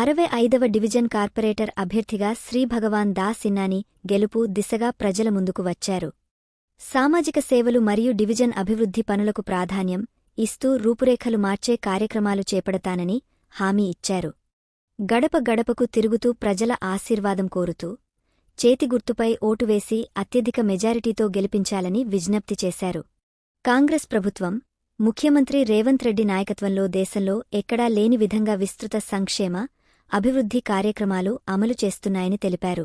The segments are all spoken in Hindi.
65వ డివిజన్ కార్పొరేటర్ అభ్యర్థిగా శ్రీ భగవాన్ దాస్ ఇన్నాని గెలుపు దిశగా ప్రజల ముందుకు వచ్చారు. సామాజిక సేవలు మరియు డివిజన్ అభివృద్ధి పనులకు ప్రాధాన్యం ఇస్తూ రూపురేఖలు మార్చే కార్యక్రమాలు చేపడతానని హామీ ఇచ్చారు. గడప గడపకు తిరుగుతూ ప్రజల ఆశీర్వాదం కోరుతూ చేతిగుర్తుపై ఓటు వేసి అత్యధిక మెజారిటీతో గెలిపించాలని విజ్ఞప్తి చేశారు. కాంగ్రెస్ ప్రభుత్వం ముఖ్యమంత్రి రేవంత్ రెడ్డి నాయకత్వంలో దేశంలో ఎక్కడా లేని విధంగా విస్తృత సంక్షేమ, అభివృద్ధి కార్యక్రమాలు అమలు చేస్తున్నాయని తెలిపారు.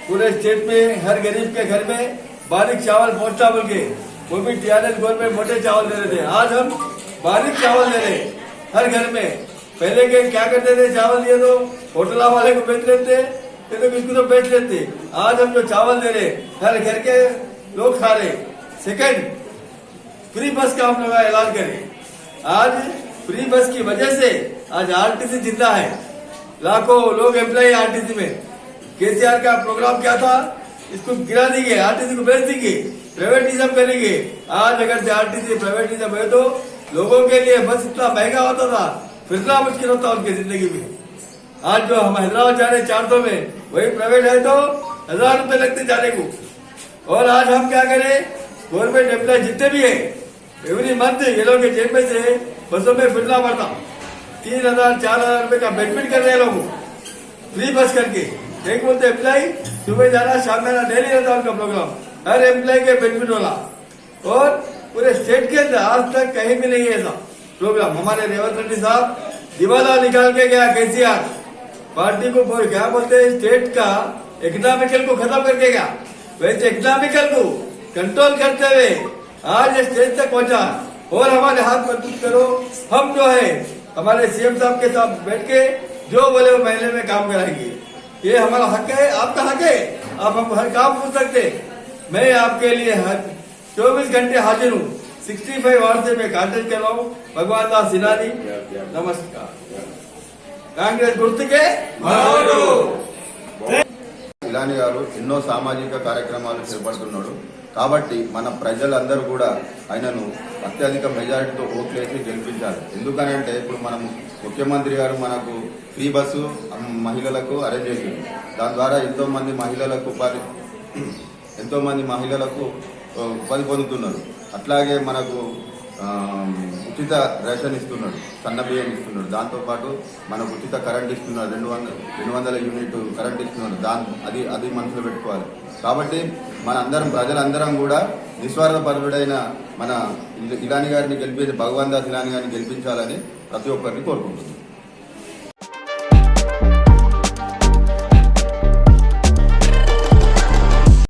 पूरे स्टेट में हर गरीब के घर में बारीक चावल पहुंचा बोल के वो भी टीआरएस गवर्नमेंट मोटे चावल दे रहे थे। आज हम बारीक चावल दे रहे हर घर में। पहले के क्या करते थे, चावल दिए तो होटल वाले को बेच लेते, तो किसको तो बेच लेते। आज हम जो चावल दे रहे हर घर के लोग खा रहे। सेकंड, फ्री बस का हम लोग ऐलान करें। आज फ्री बस की वजह से आज आरटीसी जिंदा है। लाखों लोग एम्प्लॉय आरटीसी में। केसीआर का प्रोग्राम क्या था, इसको गिरा देंगे, आरटीसी को बेच देंगे, प्राइवेटिज्म करेंगे। आज अगर से आरटीसी प्राइवेटिज्म है तो लोगों के लिए बस इतना महंगा होता था, फिरना मुश्किल होता उनकी जिंदगी में। आज जो हम हैदराबाद जा रहे 400 में, वही प्राइवेट है तो 1000 रुपए लगते जाने को। और आज हम क्या करें, गवर्नमेंट एम्प्लॉय जितने भी है एवरी मंथ ये लोग के जेब में से बसों में फिरना पड़ता। 3000 4000 रुपए का बेनिफिट कर रहे हैं लोग फ्री बस करके। एक बोलते एम्प्लॉय सुबह जाना शाम में डेली रहता उनका प्रोग्राम, हर एम्प्लॉय के बेनिफिट वाला। और पूरे स्टेट के अंदर आज तक कहीं भी नहीं है ऐसा प्रोग्राम। हमारे रेवंत रेड्डी साहब दिवाला निकाल के गया केसीआर पार्टी को, क्या बोलते हैं, स्टेट का इकोनॉमिकल को खत्म करके गया। वैसे इकोनॉमिकल को कंट्रोल करते हुए आज स्टेज तक पहुंचा। और हमारे हाथ मजबूत करो, हम जो है हमारे सीएम साहब के साथ बैठ के जो बोले वो महीने में काम कराएंगे। ये हमारा हक है, आपका हक है, आप हम हर काम पूछ सकते। मैं आपके लिए 24 घंटे हाजिर हूँ। 65 वार्ड से मैं कांटेक्ट कर रहा हूँ। भगवान दास इनानी, नमस्कार। कांग्रेस गुर्तु के ఇలాని గారు ఎన్నో సామాజిక కార్యక్రమాలు చేపడుతున్నాడు కాబట్టి మన ప్రజలందరూ కూడా ఆయనను అత్యధిక మెజారిటీతో ఓట్లేసి గెలిపించాలి. ఎందుకనంటే ఇప్పుడు మనం ముఖ్యమంత్రి గారు మనకు ఫ్రీ బస్సు మహిళలకు అరేంజ్ చేసింది. దాని ద్వారా ఎంతో మంది మహిళలకు ఉపాధి పొందుతున్నారు. అట్లాగే మనకు ఉచిత రేషన్ ఇస్తున్నాడు, సన్న బియ్యం ఇస్తున్నాడు. దాంతోపాటు మనకు ఉచిత కరెంట్ ఇస్తున్నాడు, 200 యూనిట్ కరెంట్ ఇస్తున్నాడు. అది మనసులో పెట్టుకోవాలి. కాబట్టి ప్రజలందరం కూడా నిస్వార్థపరుడైన మన ఇలాని గారిని గెలిపించి భగవాన్ దాస్ ఇలాని గారిని గెలిపించాలని ప్రతి ఒక్కరిని కోరుకుంటున్నాం.